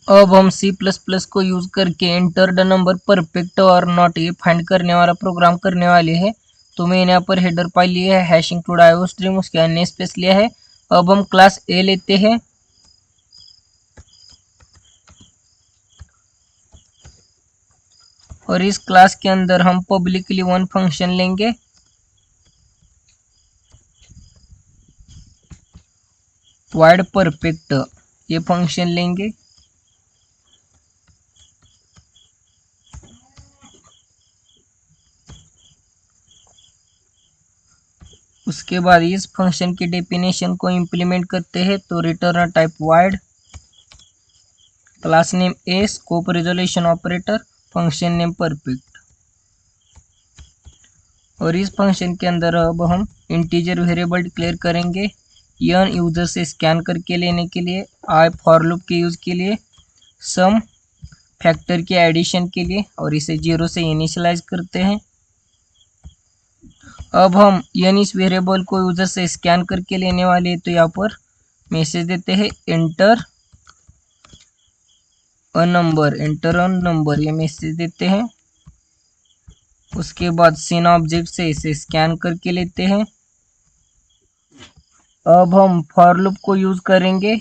अब हम C++ को यूज करके एंटर द नंबर परफेक्ट और नॉट ये फाइंड करने वाला प्रोग्राम करने वाले हैं। तो मैंने यहाँ पर हेडर फाइल लिया है हैश इंक्लूड आयोस्ट्रीम, उसके अन्य स्पेस लिया है। अब हम क्लास A लेते हैं और इस क्लास के अंदर हम पब्लिकली वन फंक्शन लेंगे वाइड परफेक्ट, ये फंक्शन लेंगे। उसके बाद इस फंक्शन की डेफिनेशन को इम्प्लीमेंट करते हैं। तो return type void, class name A, scope resolution operator, function name perfect. और इस फंक्शन के अंदर अब हम इंटीजर वेरिएबल डिक्लेयर करेंगे n यूजर से स्कैन करके लेने के लिए, i फॉर लूप के यूज के लिए, सम फैक्टर के एडिशन के लिए, और इसे 0 से इनिशियलाइज करते हैं। अब हम n इस वेरिएबल को यूजर से स्कैन करके लेने वाले हैं। तो यहाँ पर मैसेज देते हैं enter a number, enter a number, ये मैसेज देते हैं। उसके बाद सीन ऑब्जेक्ट से इसे स्कैन करके लेते हैं। अब हम फॉर लूप को यूज करेंगे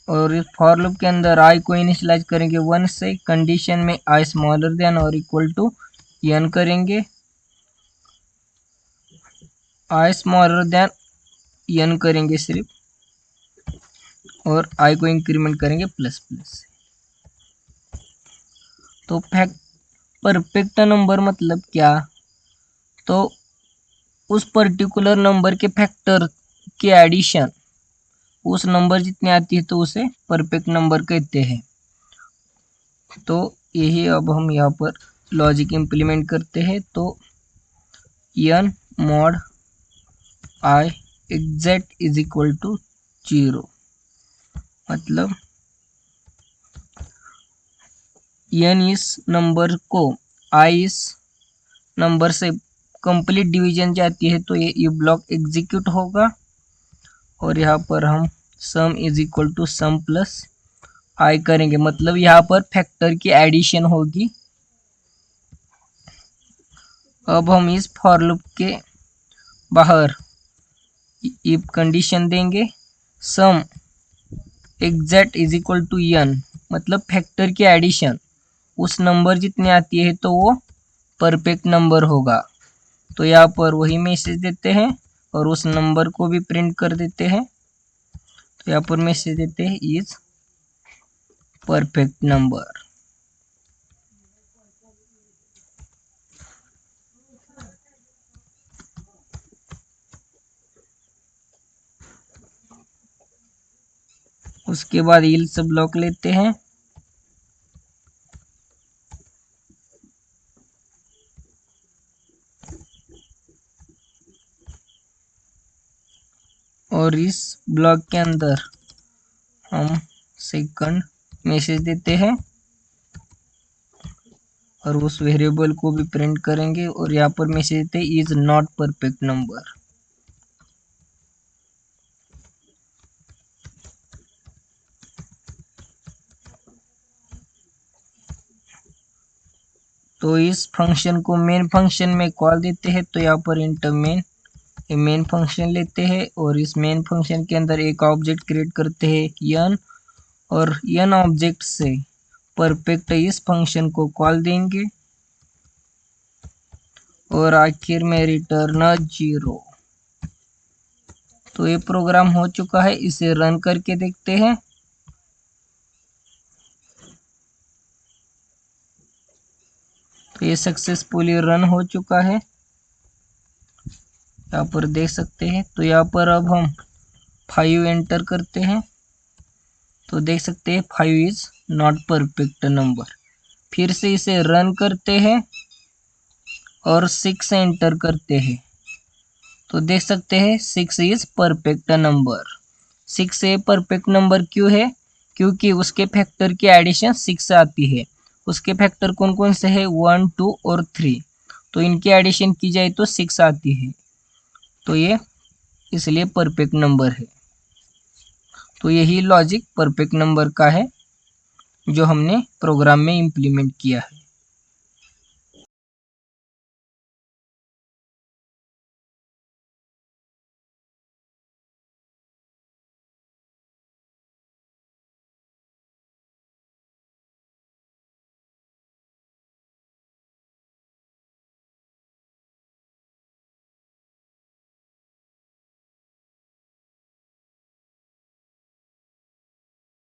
और इस फॉर लूप के अंदर i को इनिशियलाइज करेंगे 1 से, कंडीशन में i स्मॉलर देन और इक्वल टू n करेंगे, i स्मॉलर देन n करेंगे सिर्फ, और i को इंक्रीमेंट करेंगे प्लस प्लस। तो परफेक्ट नंबर मतलब क्या? तो उस पर्टिकुलर नंबर के फैक्टर की एडिशन उस नंबर जितनी आती है तो उसे परफेक्ट नंबर कहते हैं। तो यही अब हम यहाँ पर लॉजिक इम्प्लीमेंट करते हैं। तो n mod i exact is equal to 0, मतलब n इस नंबर को i इस नंबर से कंप्लीट डिवीजन जाती है तो ये ब्लॉक एग्जीक्यूट होगा। और यहाँ पर हम sum is equal to sum plus i करेंगे, मतलब यहाँ पर फैक्टर की एडिशन होगी। अब हम इस फॉर लूप के बाहर इफ कंडीशन देंगे sum exact is equal to n, मतलब फैक्टर की एडिशन उस नंबर जितनी आती है तो वो परफेक्ट नंबर होगा। तो यहाँ पर वही मैसेज देते हैं और उस नंबर को भी प्रिंट कर देते हैं। तो यहाँ पर मैसेज देते हैं इज परफेक्ट नंबर। उसके बाद इल्स ब्लॉक लेते हैं और इस ब्लॉक के अंदर हम सेकंड मैसेज देते हैं और उस वेरिएबल को भी प्रिंट करेंगे और यहाँ पर मैसेज देते हैं इज नॉट परफेक्ट नंबर। तो इस फंक्शन को मेन फंक्शन में कॉल देते हैं। तो यहाँ पर इंटर मेन, ये मेन फंक्शन लेते हैं और इस मेन फंक्शन के अंदर एक ऑब्जेक्ट क्रिएट करते हैं n, और n ऑब्जेक्ट से परफेक्ट इस फंक्शन को कॉल देंगे और आखिर में रिटर्न 0। तो ये प्रोग्राम हो चुका है, इसे रन करके देखते हैं। तो ये सक्सेसफुली रन हो चुका है, यहाँ पर देख सकते हैं। तो यहाँ पर अब हम 5 एंटर करते हैं तो देख सकते हैं 5 इज नॉट परफेक्ट नंबर। फिर से इसे रन करते हैं और 6 एंटर करते हैं तो देख सकते हैं 6 is perfect number. 6 a perfect number क्यों है? क्योंकि उसके फैक्टर की एडिशन 6 आती है। उसके फैक्टर कौन कौन से है? 1, 2 और 3। तो इनकी एडिशन की जाए तो 6 आती है, तो ये इसलिए परफेक्ट नंबर है। तो यही लॉजिक परफेक्ट नंबर का है जो हमने प्रोग्राम में इम्प्लीमेंट किया है।